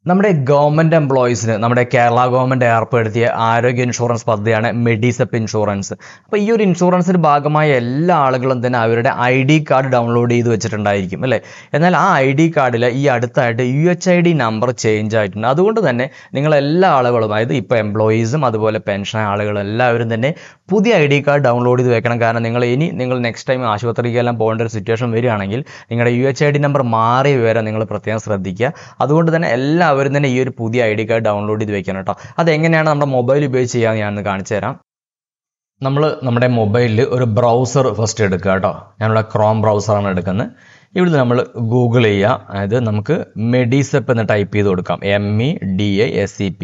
നമ്മുടെ ഗവൺമെന്റ് എംപ്ലോയീസിന് നമ്മുടെ കേരള ഗവൺമെന്റ് ഏർപ്പെടുത്തിയ ആരോഗ്യ ഇൻഷുറൻസ് പദ്ധതിയാണ് മെഡിസെപ്പ് ഇൻഷുറൻസ്. അപ്പോൾ ഈ ഒരു ഇൻഷുറൻസിന്റെ ഭാഗമായ എല്ലാ ആളുകളും തന്നെ അവരുടെ ID കാർഡ് ഡൗൺലോഡ് ചെയ്ത് വെച്ചിട്ടുണ്ടായിരിക്കും അല്ലേ. എന്നാൽ ആ ID കാർഡിൽ ഈ അടുത്തായിട്ട് UHID നമ്പർ ചേഞ്ച് ആയിട്ടുണ്ട്. അതുകൊണ്ട് തന്നെ നിങ്ങൾ എല്ലാ ആളുകളും, അതായത് ഇപ്പോൾ എംപ്ലോയീസും അതുപോലെ പെൻഷൻ ആളുകളും എല്ലാവരും തന്നെ പുതിയ ID കാർഡ് ഡൗൺലോഡ് ചെയ്ത് വെക്കണം. കാരണം നിങ്ങൾ നെക്സ്റ്റ് ടൈം ആശുപത്രിക്കെല്ലാം പോകേണ്ട ഒരു സിറ്റുവേഷൻ വരികയാണെങ്കിൽ നിങ്ങളുടെ UHID നമ്പർ മാറിയ വിവരം നിങ്ങൾ പ്രത്യേകം ശ്രദ്ധിക്കുക. അതുകൊണ്ട് തന്നെ എല്ലാവരും തന്നെ ഈ ഒരു പുതിയ ID കാർഡ് ഡൗൺലോഡ് ചെയ്ത് വെക്കണം കേട്ടോ. അതെങ്ങനെയാണ് നമ്മുടെ മൊബൈൽ ഉപയോഗിച്ച് ചെയ്യാമെന്ന് ഞാനൊന്ന് കാണിച്ചു തരാം. നമ്മുടെ മൊബൈലിൽ ഒരു ബ്രൗസർ ഫസ്റ്റ് എടുക്കുക കേട്ടോ. ഞാനിവിടെ ക്രോം ബ്രൗസറാണ് എടുക്കുന്നത്. ഇവിടെ നമ്മൾ ഗൂഗിൾ ചെയ്യുക. അതായത് നമുക്ക് മെഡിസെപ്പ് എന്ന് ടൈപ്പ് ചെയ്ത് കൊടുക്കാം. MEDISEP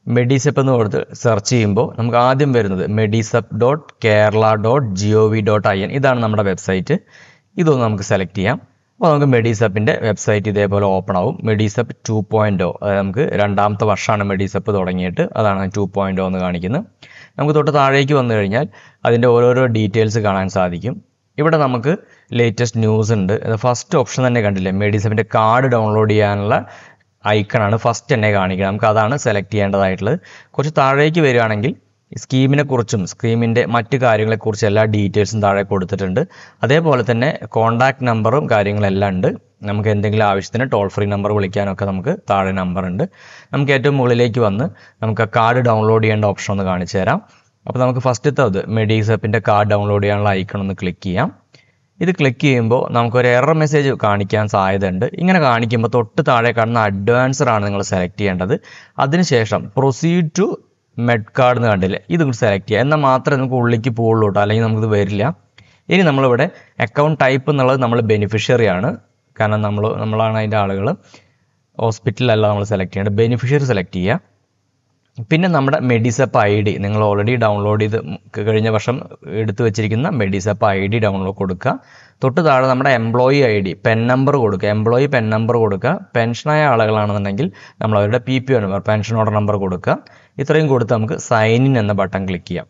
മെഡിസെപ്പ് എന്ന് കൊടുത്ത് സെർച്ച് ചെയ്യുമ്പോൾ നമുക്ക് ആദ്യം വരുന്നത് medisep.kerala.gov.in ഇതാണ് നമ്മുടെ വെബ്സൈറ്റ്. ഇതൊന്ന് നമുക്ക് സെലക്ട് ചെയ്യാം. അപ്പോൾ നമുക്ക് മെഡിസെപ്പിൻ്റെ വെബ്സൈറ്റ് ഇതേപോലെ ഓപ്പൺ ആവും. മെഡിസെപ്പ് 2.0, അതായത് നമുക്ക് രണ്ടാമത്തെ വർഷമാണ് മെഡിസെപ്പ് തുടങ്ങിയിട്ട്, അതാണ് 2.0 എന്ന് കാണിക്കുന്നത്. നമുക്ക് തൊട്ട് താഴേക്ക് വന്നു കഴിഞ്ഞാൽ അതിൻ്റെ ഓരോരോ ഡീറ്റെയിൽസ് കാണാൻ സാധിക്കും. ഇവിടെ നമുക്ക് ലേറ്റസ്റ്റ് ന്യൂസ് ഉണ്ട്. ഫസ്റ്റ് ഓപ്ഷൻ തന്നെ കണ്ടില്ലേ, മെഡിസെപ്പിൻ്റെ കാർഡ് ഡൗൺലോഡ് ചെയ്യാനുള്ള ഐക്കണാണ് ഫസ്റ്റ് തന്നെ കാണിക്കുന്നത്. നമുക്ക് അതാണ് സെലക്ട് ചെയ്യേണ്ടതായിട്ടുള്ളത്. കുറച്ച് താഴേക്ക് വരികയാണെങ്കിൽ സ്കീമിനെ കുറിച്ചും സ്കീമിൻ്റെ മറ്റു കാര്യങ്ങളെക്കുറിച്ചും എല്ലാ ഡീറ്റെയിൽസും താഴെ കൊടുത്തിട്ടുണ്ട്. അതേപോലെ തന്നെ കോൺടാക്ട് നമ്പറും കാര്യങ്ങളെല്ലാം ഉണ്ട്. നമുക്ക് എന്തെങ്കിലും ആവശ്യത്തിന് ടോൾ ഫ്രീ നമ്പർ വിളിക്കാനൊക്കെ നമുക്ക് താഴെ നമ്പർ ഉണ്ട്. നമുക്ക് ഏറ്റവും മുകളിലേക്ക് വന്ന് നമുക്ക് ആ കാർഡ് ഡൗൺലോഡ് ചെയ്യേണ്ട ഓപ്ഷൻ ഒന്ന് കാണിച്ചു തരാം. അപ്പോൾ നമുക്ക് ഫസ്റ്റത്തെ മെഡിസെപ്പിൻ്റെ കാർഡ് ഡൗൺലോഡ് ചെയ്യാനുള്ള ഐക്കൺ ഒന്ന് ക്ലിക്ക് ചെയ്യാം. ഇത് ക്ലിക്ക് ചെയ്യുമ്പോൾ നമുക്കൊരു എറർ മെസ്സേജ് കാണിക്കാൻ സാധ്യതയുണ്ട്. ഇങ്ങനെ കാണിക്കുമ്പോൾ തൊട്ട് താഴെ കാണുന്ന അഡ്വാൻസർ ആണ് നിങ്ങൾ സെലക്ട് ചെയ്യേണ്ടത്. അതിനുശേഷം പ്രൊസീഡ് ടു മെഡ് കാർഡ് എന്ന് കണ്ടില്ലേ, ഇത് സെലക്ട് ചെയ്യുക. എന്നാൽ മാത്രമേ നമുക്ക് ഉള്ളിലേക്ക് പോകുള്ളൂ കേട്ടോ, അല്ലെങ്കിൽ നമുക്കിത് വരില്ല. ഇനി നമ്മളിവിടെ അക്കൗണ്ട് ടൈപ്പ് എന്നുള്ളത് നമ്മൾ ബെനിഫിഷ്യറി ആണ്. കാരണം നമ്മളാണ് അതിൻ്റെ ആളുകൾ. ഹോസ്പിറ്റലല്ല നമ്മൾ സെലക്ട് ചെയ്യേണ്ടത്, ബെനിഫിഷ്യറി സെലക്ട് ചെയ്യുക. പിന്നെ നമ്മുടെ മെഡിസെപ്പ് ID നിങ്ങൾ ഓൾറെഡി ഡൗൺലോഡ് ചെയ്ത് കഴിഞ്ഞ വർഷം എടുത്തു വെച്ചിരിക്കുന്ന മെഡിസെപ്പ് ID ഡൗൺലോഡ് കൊടുക്കുക. തൊട്ട് താഴെ നമ്മുടെ എംപ്ലോയി ID പെൻ നമ്പർ കൊടുക്കുക. എംപ്ലോയി പെൻ നമ്പർ കൊടുക്കുക. പെൻഷനായ ആളുകളാണെന്നുണ്ടെങ്കിൽ നമ്മൾ അവരുടെ PPO number, pension order number കൊടുക്കുക. ഇത്രയും കൊടുത്ത് നമുക്ക് സൈൻ ഇൻ എന്ന ബട്ടൺ ക്ലിക്ക് ചെയ്യാം.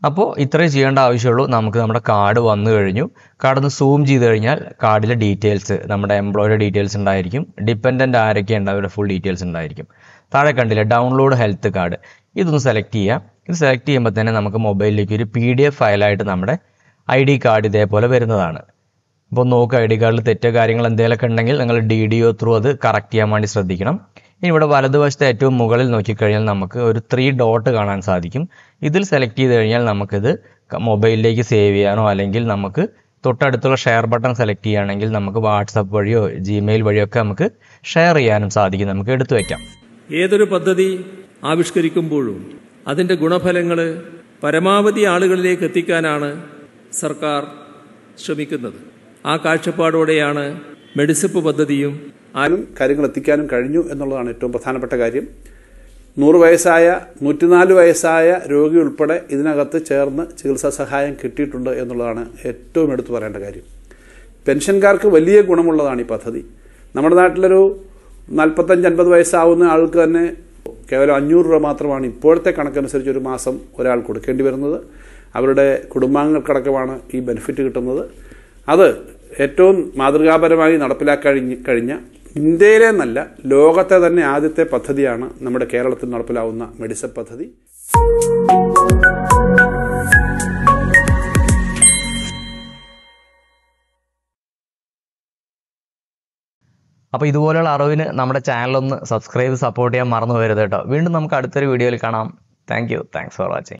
അപ്പോൾ ഇത്രയും ചെയ്യേണ്ട ആവശ്യമുള്ളൂ. നമുക്ക് നമ്മുടെ കാർഡ് വന്നു കഴിഞ്ഞു. കാർഡ് ഒന്ന് സൂം ചെയ്ത് കഴിഞ്ഞാൽ കാർഡിലെ ഡീറ്റെയിൽസ്, നമ്മുടെ എംപ്ലോയിയുടെ ഡീറ്റെയിൽസ് ഉണ്ടായിരിക്കും. ഡിപ്പെൻഡൻ്റ് ആരൊക്കെ ഉണ്ട് അവരുടെ ഫുൾ ഡീറ്റെയിൽസ് ഉണ്ടായിരിക്കും. താഴെ കണ്ടില്ല ഡൗൺലോഡ് ഹെൽത്ത് കാർഡ്, ഇതൊന്ന് സെലക്ട് ചെയ്യാം. ഇത് സെലക്ട് ചെയ്യുമ്പോൾ തന്നെ നമുക്ക് മൊബൈലിലേക്ക് ഒരു PDF ഫയലായിട്ട് നമ്മുടെ ID കാർഡ് ഇതേപോലെ വരുന്നതാണ്. അപ്പോൾ നോക്കുക, ID കാർഡിൽ തെറ്റോ കാര്യങ്ങൾ എന്തെങ്കിലുമൊക്കെ ഉണ്ടെങ്കിൽ നിങ്ങൾ DDO ത്രൂ അത് കറക്റ്റ് ചെയ്യാൻ വേണ്ടി ശ്രദ്ധിക്കണം. ഇനി ഇവിടെ വലതുവശത്തെ ഏറ്റവും മുകളിൽ നോക്കിക്കഴിഞ്ഞാൽ നമുക്ക് ഒരു 3 ഡോട്ട് കാണാൻ സാധിക്കും. ഇതിൽ സെലക്ട് ചെയ്ത് കഴിഞ്ഞാൽ നമുക്കിത് മൊബൈലിലേക്ക് സേവ് ചെയ്യാനോ അല്ലെങ്കിൽ നമുക്ക് തൊട്ടടുത്തുള്ള ഷെയർ ബട്ടൺ സെലക്ട് ചെയ്യുകയാണെങ്കിൽ നമുക്ക് വാട്സപ്പ് വഴിയോ Gmail വഴിയോ ഒക്കെ നമുക്ക് ഷെയർ ചെയ്യാനും സാധിക്കും. നമുക്ക് എടുത്തു വയ്ക്കാം. ഏതൊരു പദ്ധതി ആവിഷ്കരിക്കുമ്പോഴും അതിൻ്റെ ഗുണഫലങ്ങൾ പരമാവധി ആളുകളിലേക്ക് എത്തിക്കാനാണ് സർക്കാർ ശ്രമിക്കുന്നത്. ആ കാഴ്ചപ്പാടോടെയാണ് മെഡിസെപ്പ് പദ്ധതിയും കാര്യങ്ങൾ എത്തിക്കാനും കഴിഞ്ഞു എന്നുള്ളതാണ് ഏറ്റവും പ്രധാനപ്പെട്ട കാര്യം. 100 വയസ്സായ 104 വയസ്സായ രോഗി ഉൾപ്പെടെ ഇതിനകത്ത് ചേർന്ന് ചികിത്സാ സഹായം കിട്ടിയിട്ടുണ്ട് എന്നുള്ളതാണ് ഏറ്റവും എടുത്തു പറയേണ്ട കാര്യം. പെൻഷൻകാർക്ക് വലിയ ഗുണമുള്ളതാണ് ഈ പദ്ധതി. നമ്മുടെ നാട്ടിലൊരു 45-50 വയസ്സാവുന്ന ആൾക്ക് തന്നെ കേവലം 500 രൂപ മാത്രമാണ് ഇപ്പോഴത്തെ കണക്കനുസരിച്ച് ഒരു മാസം ഒരാൾ കൊടുക്കേണ്ടി വരുന്നത്. അവരുടെ കുടുംബാംഗങ്ങൾക്കടക്കമാണ് ഈ ബെനിഫിറ്റ് കിട്ടുന്നത്. അത് ഏറ്റവും മാതൃകാപരമായി നടപ്പിലാക്കാൻ കഴിഞ്ഞ ഇന്ത്യയിലെ നല്ല ലോകത്തെ തന്നെ ആദ്യത്തെ പദ്ധതിയാണ് നമ്മുടെ കേരളത്തിൽ നടപ്പിലാവുന്ന മെഡിസെപ്പ് പദ്ധതി. അപ്പോൾ ഇതുപോലെയുള്ള അറിവിന് നമ്മുടെ ചാനലൊന്ന് സബ്സ്ക്രൈബ് സപ്പോർട്ട് ചെയ്യാൻ മറന്നു പോകരുത് കേട്ടോ. വീണ്ടും നമുക്ക് അടുത്തൊരു വീഡിയോയിൽ കാണാം. Thanks for watching.